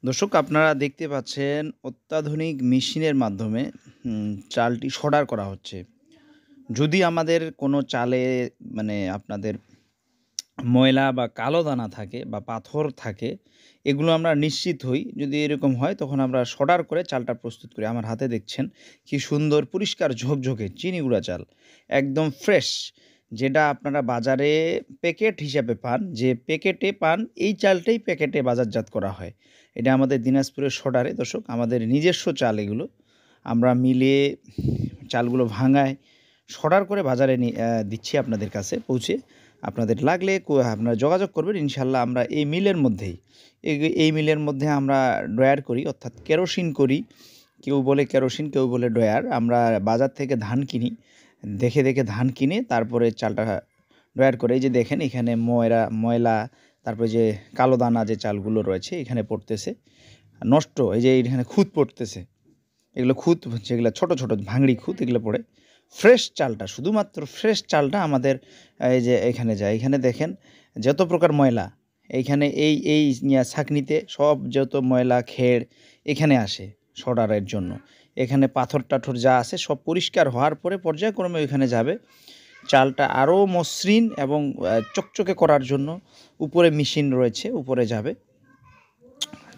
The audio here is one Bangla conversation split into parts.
দর্শক আপনারা দেখতে পাচ্ছেন অত্যাধুনিক মেশিনের মাধ্যমে চালটি সডার করা হচ্ছে। যদি আমাদের কোনো চালে আপনাদের ময়লা বা কালো দানা থাকে বা পাথর থাকে, এগুলো আমরা নিশ্চিত হই যদি এরকম হয় তখন আমরা সডার করে চালটা প্রস্তুত করি। আমার হাতে দেখছেন কি সুন্দর পরিষ্কার ঝকঝকে চিনি গুঁড়া চাল। একদম ফ্রেশ, যেটা আপনারা বাজারে প্যাকেট হিসাবে পান, যে প্যাকেটে পান এই চালটাই প্যাকেটে বাজারজাত করা হয়। এটা আমাদের দিনাজপুরের সডারে দর্শক, আমাদের নিজস্ব চাল এগুলো। আমরা মিলে চালগুলো ভাঙায় সডার করে বাজারে দিচ্ছি আপনাদের কাছে পৌঁছে। আপনাদের লাগলে আপনারা যোগাযোগ করবেন, ইনশাল্লাহ আমরা এই মিলের মধ্যেই এই মিলের মধ্যে আমরা ড্রয়ার করি, অর্থাৎ কেরোসিন করি। কেউ বলে কেরোসিন, কেউ বলে ড্রয়ার। আমরা বাজার থেকে ধান কিনি, দেখে ধান কিনে তারপরে চালটা ড্রয়ার করে। এই যে দেখেন এখানে ময়লা, তারপরে যে কালো দানা যে চালগুলো রয়েছে এখানে পড়তেছে নষ্ট, এই যে এখানে খুঁত পড়তেছে, এগুলো খুঁত যেগুলো ছোট ছোট ভাঙড়ি খুঁত, এগুলো পড়ে। ফ্রেশ চালটা, শুধুমাত্র ফ্রেশ চালটা আমাদের এই যে এখানে যায়। এখানে দেখেন যত প্রকার ময়লা এইখানে এই ছাঁকনিতে সব যত ময়লা খেড় এখানে আসে সডারের জন্য। এখানে পাথর টাথর যা আছে সব পরিষ্কার হওয়ার পরে পর্যায়ক্রমে ওইখানে যাবে। চালটা আরও মসৃণ এবং চকচকে করার জন্য উপরে মেশিন রয়েছে, উপরে যাবে।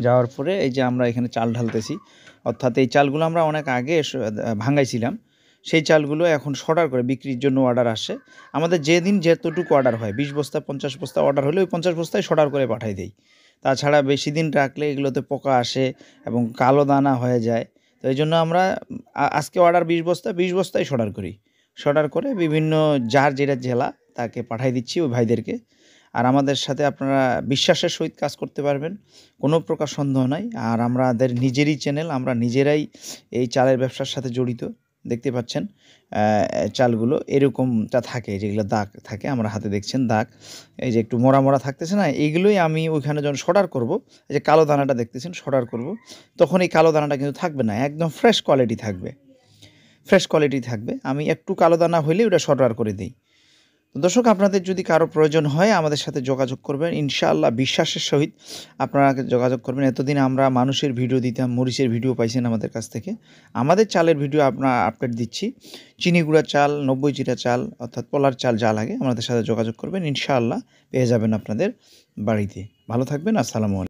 যাওয়ার পরে এই যে আমরা এখানে চাল ঢালতেছি, অর্থাৎ এই চালগুলো আমরা অনেক আগে ভাঙাইছিলাম, সেই চালগুলো এখন সডার করে বিক্রির জন্য অর্ডার আসে। আমাদের যেদিন যতটুকু অর্ডার হয়, 20 বস্তা 50 বস্তা অর্ডার হলে ওই 50 বস্তায় সডার করে পাঠাই দেই। তাছাড়া বেশি দিন রাখলে এগুলোতে পোকা আসে এবং কালো দানা হয়ে যায়। তো এই জন্য আমরা আজকে অর্ডার 20 বস্তা, 20 বস্তায় সডার করি। সডার করে বিভিন্ন যার যেটা জেলা তাকে পাঠাই দিচ্ছি ওই ভাইদেরকে। আর আমাদের সাথে আপনারা বিশ্বাসের সহিত কাজ করতে পারবেন, কোনো প্রকার সন্দেহ নাই। আর আমাদের নিজেরই চ্যানেল, আমরা নিজেরাই এই চালের ব্যবসার সাথে জড়িত। দেখতে পাচ্ছেন চালগুলো এরকমটা থাকে, যেগুলো দাগ থাকে, আমরা হাতে দেখছেন দাগ, এই যে একটু মরা মরা থাকতেছে না, এইগুলোই আমি ওইখানে যখন সডার করব, এই যে কালো দানাটা দেখতেছেন সডার করব, তখন এই কালো দানাটা কিন্তু থাকবে না, একদম ফ্রেশ কোয়ালিটি থাকবে। ফ্রেশ কোয়ালিটি থাকবে। আমি একটু কালো দানা হইলে ওটা সডার করে দিই। তো দর্শক আপনাদের যদি কারো প্রয়োজন হয় আমাদের সাথে যোগাযোগ করবেন, ইনশাআল্লাহ বিশ্বাসের সহিত আপনারা যোগাযোগ করবেন। এতদিন আমরা মানুষের ভিডিও দিতাম, মরিচের ভিডিও পাইছেন আমাদের কাছ থেকে। আমাদের চালের ভিডিও আপডেট দিচ্ছি। চিনি গুঁড়া চাল, 90 জিরা চাল, অর্থাৎ পোলার চাল যা লাগে আমাদের সাথে যোগাযোগ করবেন, ইনশাআল্লাহ পেয়ে যাবেন আপনাদের বাড়িতে। ভালো থাকবেন। আসসালামু আলাইকুম।